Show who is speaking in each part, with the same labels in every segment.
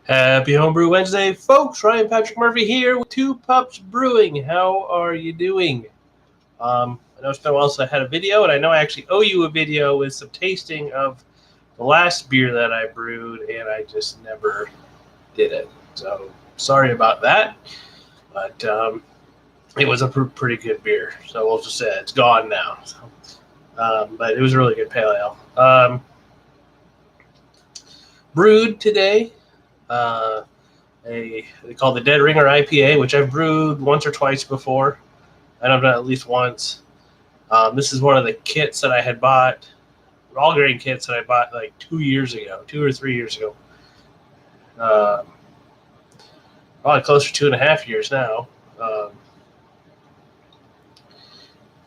Speaker 1: Happy Homebrew Wednesday, folks. Ryan Patrick Murphy here with Two Pups Brewing. How are you doing? I know it's been a while since I had a video, and I know I actually owe you a video with some tasting of the last beer that I brewed, and I just never did it. So sorry about that, but it was a pretty good beer. So we'll just say it's gone now. But it was a really good pale ale. Brewed today. They call the Dead Ringer IPA, which I've brewed once or twice before. I know I've done it at least once. This is one of the kits that I had bought, all grain kits that I bought like 2 or 3 years ago. Probably closer to 2.5 years now.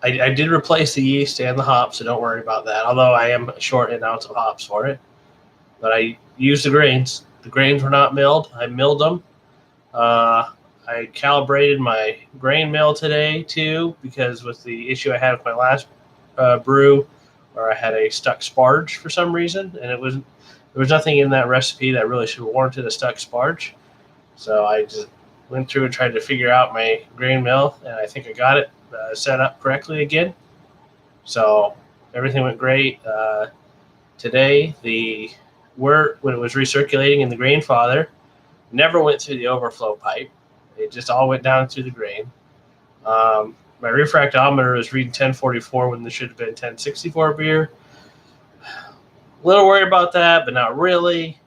Speaker 1: I did replace the yeast and the hops, so don't worry about that. Although I am short an ounce of hops for it, but I used the grains. The grains were not milled. I milled them. I calibrated my grain mill today too, because with the issue I had with my last brew, where I had a stuck sparge for some reason, and there was nothing in that recipe that really should have warranted a stuck sparge. So I just went through and tried to figure out my grain mill, and I think I got it set up correctly again. So everything went great. Today, the wort, when it was recirculating in the grain father, never went through the overflow pipe. It just all went down through the grain. My refractometer was reading 1044 when there should have been 1064 beer. A little worried about that, but not really.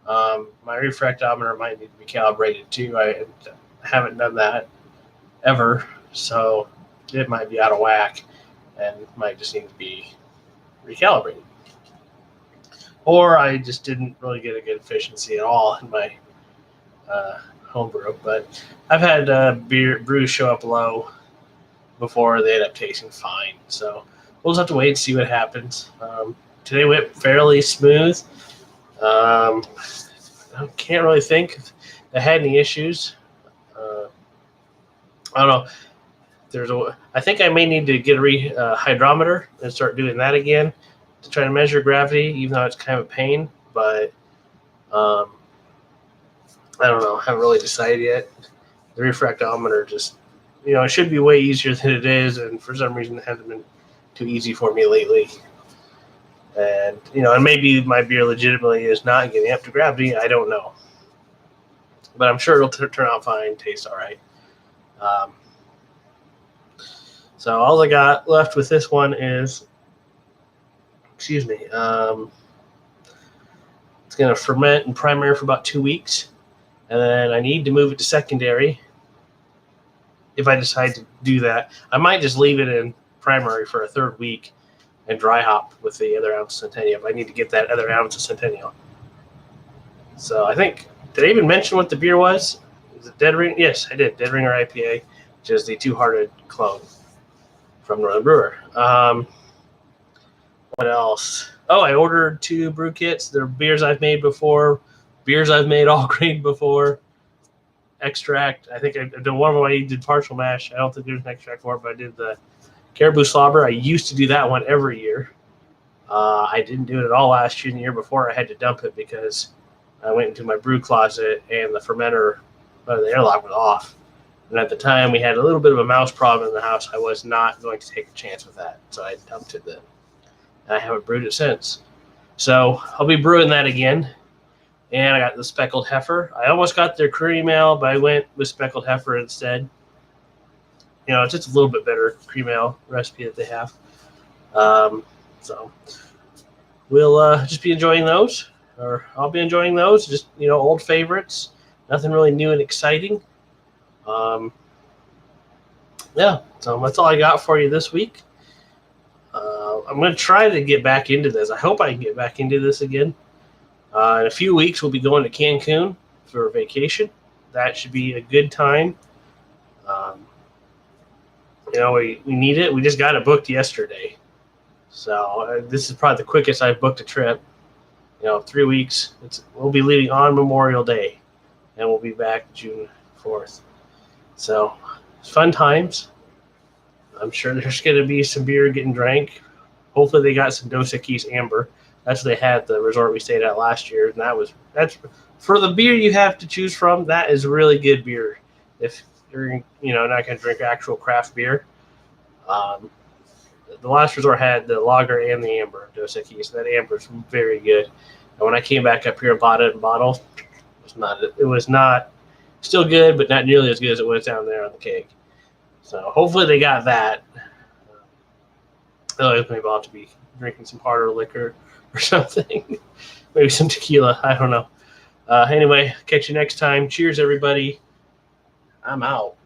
Speaker 1: My refractometer might need to be calibrated too. I haven't done that ever, so it might be out of whack and might just need to be recalibrated. Or I just didn't really get a good efficiency at all in my homebrew. But I've had brews show up low before. They end up tasting fine. So we'll just have to wait and see what happens. Today went fairly smooth. I can't really think if I had any issues. I don't know. I think I may need to get a hydrometer and start doing that again to try to measure gravity, even though it's kind of a pain. But I don't know. I haven't really decided yet. The refractometer just, it should be way easier than it is, and for some reason it hasn't been too easy for me lately. And, and maybe my beer legitimately is not getting up to gravity. I don't know. But I'm sure it'll turn out fine, taste all right. So all I got left with this one is, it's going to ferment in primary for about 2 weeks. And then I need to move it to secondary. If I decide to do that, I might just leave it in primary for a third week and dry hop with the other ounce of Centennial. I need to get that other ounce of Centennial. So I think, did I even mention what the beer was? Is it Dead Ring? Yes, I did. Dead Ringer IPA, which is the Two-Hearted clone from Northern Brewer. What else? Oh, I ordered 2 brew kits. They're beers I've made before, beers I've made all grain before. Extract. I think I've done one of them. I did partial mash. I don't think there's an extract for it, but I did the caribou slobber. I used to do that one every year. I didn't do it at all last year and the year before. I had to dump it because I went into my brew closet and the fermenter, the airlock was off. And at the time, we had a little bit of a mouse problem in the house. I was not going to take a chance with that, so I dumped it then. And I haven't brewed it since. So I'll be brewing that again. And I got the speckled heifer. I almost got their cream ale, but I went with speckled heifer instead. It's just a little bit better cream ale recipe that they have. So we'll just be enjoying those, or I'll be enjoying those. Just, old favorites. Nothing really new and exciting. So that's all I got for you this week. I'm going to try to get back into this. I hope I can get back into this again. In a few weeks, we'll be going to Cancun for vacation. That should be a good time. We need it. We just got it booked yesterday. So this is probably the quickest I've booked a trip. 3 weeks. We'll be leaving on Memorial Day, and we'll be back June 4th. So it's fun times. I'm sure there's going to be some beer getting drank. Hopefully they got some Dos Equis Amber. That's what they had at the resort we stayed at last year, and that's for the beer you have to choose from, that is really good beer. If you're not going to drink actual craft beer, the last resort had the lager and the amber Dos Equis, so that amber is very good. And when I came back up here and bought it in bottle, it was not still good, but not nearly as good as it was down there on the keg. So hopefully they got that. Otherwise, maybe I'll have to be drinking some harder liquor or something. Maybe some tequila. I don't know. Anyway, catch you next time. Cheers, everybody. I'm out.